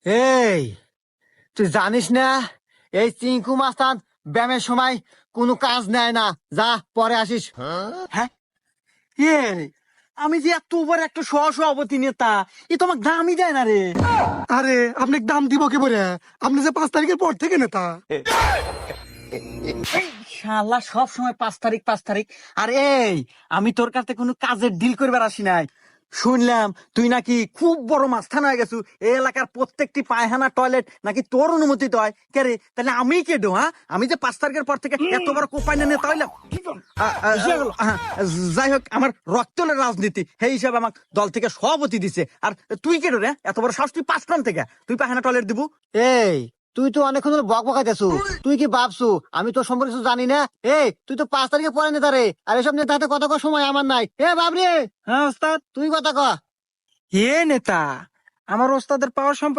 এই তুই জানিস না এই চিঙ্কু মাস্তান ব্যায়ামের সময় কোনো কাজ নেয় না, যা পরে আসিস। হ্যাঁ এ রে, আমি যে এত বড় একটা সভাপতি নেতা, এ তো আমাকে দামই দেয় না রে। আরে আপনাকে দাম দিব কি বলে? আপনি যে 5 তারিখের পর থেকে নেতা। শালা সব সময় 5 তারিখ 5 তারিখ। আর এই, আমি তোর কাছে কোনো কাজের ডিল করবার আসি নাই। শুনলাম তুই নাকি খুব বড় মাস্তান হয়ে গেছু, এই এলাকার প্রত্যেকটি পায়খানা টয়লেট নাকি তোর অনুমতি হয়। কে রে, তাহলে আমি কে ডো? হ্যাঁ, আমি যে 5 তারিখের পর থেকে এত বড় কোপাইনা নেতা হইলাম। যাই হোক, আমার রক্তলের রাজনীতি সেই হিসাবে আমাকে দল থেকে সভাপতি দিছে। আর তুই কে রে, এত বড় সাহস? তুই 5 থেকে তুই পায়খানা টয়লেট দিবু? এই তুই তো অনেকক্ষণ ধরে বক বকাইতেছু, তুই কি ভাবছু আমি তোর সম্পর্কে কিছু জানি না? এই তুই তো 5 তারিখে পরে নেতা রে, আর এসব নেতা হাতে কথা কর সময় আমার নাই। এ বাবরে, হ্যাঁ ওস্তাদ। তুই কথা ক। এ নেতা, আমার ওস্তাদের পাওয়ার সম্পর্কে